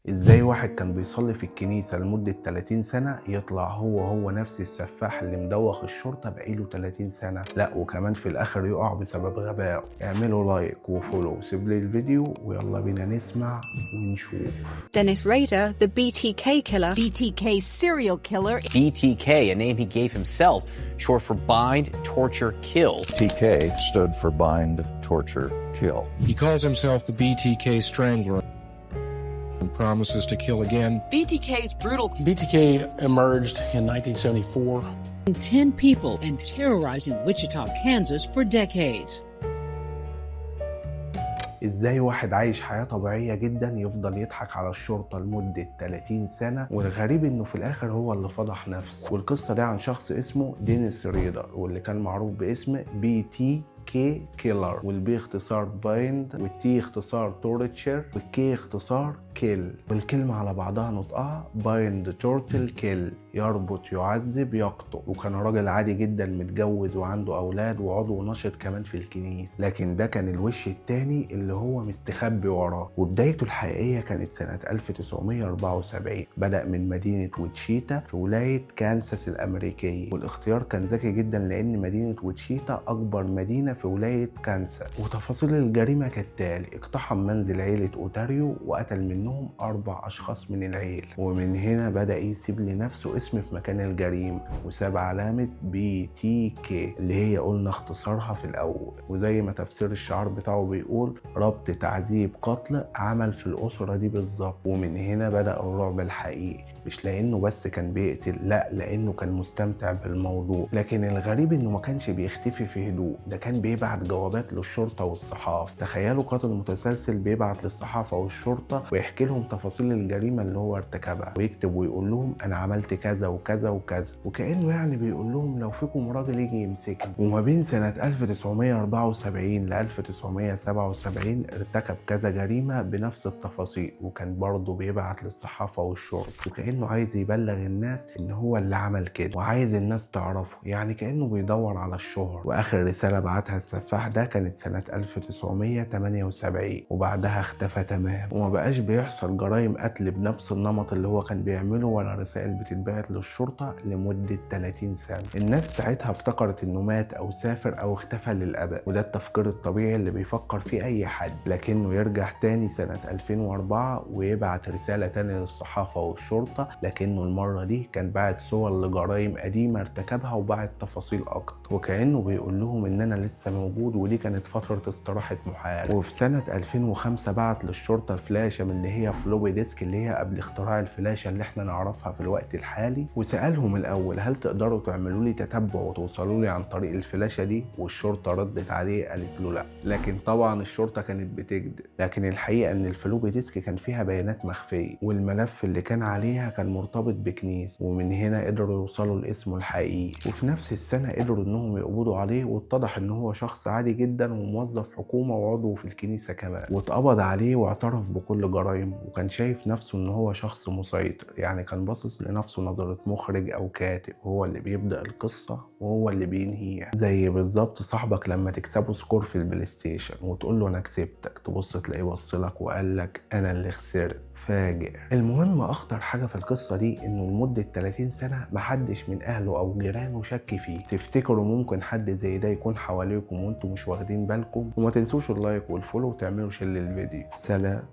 ازاي واحد كان بيصلي في الكنيسة لمدة 30 سنة يطلع هو نفس السفاح اللي مدوخ الشرطة بقاله 30 سنة؟ لا وكمان في الاخر يقع بسبب غبائه. اعملوا لايك وفولو وسيب لي الفيديو ويلا بينا نسمع ونشوف. Dennis Rader, the BTK killer. BTK serial killer. BTK, a name he gave himself, short for bind, torture, kill. TK stood for bind, torture, kill. He calls himself the BTK Strangler and promises to kill again. BTK's brutal. BTK emerged in 1974. 10 people and terrorizing Wichita, Kansas for decades. ازاي واحد عايش حياة طبيعية جدا يفضل يضحك على الشرطة لمدة 30 سنة، والغريب انه في الاخر هو اللي فضح نفسه. والقصة دي عن شخص اسمه دينيس ريدر، واللي كان معروف باسم BTK كيلر، والبي اختصار بايند، والتي اختصار تورتشر، والكي اختصار كيل، والكلمة على بعضها نطقها بايند تورتل كيل، يربط يعذب يقتل. وكان راجل عادي جدا متجوز وعنده اولاد وعضو نشط كمان في الكنيسة. لكن ده كان الوش التاني اللي هو مستخبي وراه. وبدايته الحقيقية كانت سنة 1974. بدأ من مدينة ويتشيتا في ولاية كانساس الأمريكية، والاختيار كان ذكي جدا لأن مدينة ويتشيتا أكبر مدينة في ولاية كانساس. وتفاصيل الجريمة كالتالي: اقتحم منزل عيلة أوتاريو وقتل منهم 4 أشخاص من العيلة، ومن هنا بدأ يسيب لنفسه اسم في مكان الجريمة، وساب علامة BTK اللي هي قلنا اختصارها في الأول. وزي ما تفسير الشعار بتاعه بيقول: ربط تعذيب قتل عمل في الأسرة دي بالظبط. ومن هنا بدأ الرعب الحقيقي، مش لأنه بس كان بيقتل، لا لأنه كان مستمتع بالموضوع. لكن الغريب إنه ما كانش بيختفي في هدوء، ده كان بيبعت جوابات للشرطة والصحافة. تخيلوا قاتل متسلسل بيبعت للصحافة والشرطة ويحكي لهم تفاصيل الجريمة اللي هو ارتكبها، ويكتب ويقول لهم أنا عملت كذا وكذا وكذا، وكأنه يعني بيقول لهم لو فيكم راجل يجي يمسكني. وما بين سنة 1974 ل 1977 ارتكب كذا جريمة بنفس التفاصيل، وكان برضه بيبعت للصحافة والشرطة، وكأنه عايز يبلغ الناس إن هو اللي عمل كده وعايز الناس تعرفه، يعني كأنه بيدور على الشهرة. وآخر رسالة بعتها السفاح ده كانت سنة 1978، وبعدها اختفى تمام، وما بقاش بيحصل جرائم قتل بنفس النمط اللي هو كان بيعمله ولا رسائل بتتبعت للشرطة لمدة 30 سنة. الناس ساعتها افتكرت إنه مات أو سافر أو اختفى للأبد، وده التفكير الطبيعي اللي بيفكر فيه أي حد. لكنه يرجع تاني سنة 2004 ويبعت رسالة تاني للصحافة والشرطة، لكنه المرة دي كان باعت صور لجرائم قديمة ارتكبها وباعت تفاصيل أكتر، وكأنه بيقول لهم إن أنا لسه موجود ودي كانت فترة استراحة محارب. وفي سنة 2005 بعت للشرطة فلاشة من اللي هي فلوبي ديسك، اللي هي قبل اختراع الفلاشة اللي احنا نعرفها في الوقت الحالي، وسألهم الأول هل تقدروا تعملوا لي تتبع وتوصلوا لي عن طريق الفلاشة دي؟ والشرطة ردت عليه قالت له لا. لكن طبعا الشرطة كانت بتكذب، لكن الحقيقة إن الفلوبي ديسك كان فيها بيانات مخفية، والملف اللي كان عليها كان مرتبط بكنيسة، ومن هنا قدروا يوصلوا لاسمه الحقيقي. وفي نفس السنة قدروا إنهم يقبضوا عليه، واتضح إن هو شخص عادي جدا وموظف حكومة وعضو في الكنيسة كمان، واتقبض عليه واعترف بكل جرائمه، وكان شايف نفسه إن هو شخص مسيطر، يعني كان باصص لنفسه نظرة مخرج أو كاتب، هو اللي بيبدأ القصة وهو اللي بينهيها. زي بالظبط صاحبك لما تكسبه سكور في البلاي ستيشن وتقول له أنا كسبتك، تبص تلاقيه بصلك وقال لك أنا اللي خسرت. فاجر. المهم اخطر حاجه في القصه دي انه لمده 30 سنه محدش من اهله او جيرانه شك فيه. تفتكروا ممكن حد زي ده يكون حواليكم وانتم مش واخدين بالكم؟ وما تنسوش اللايك والفولو وتعملوا شير للفيديو. سلام.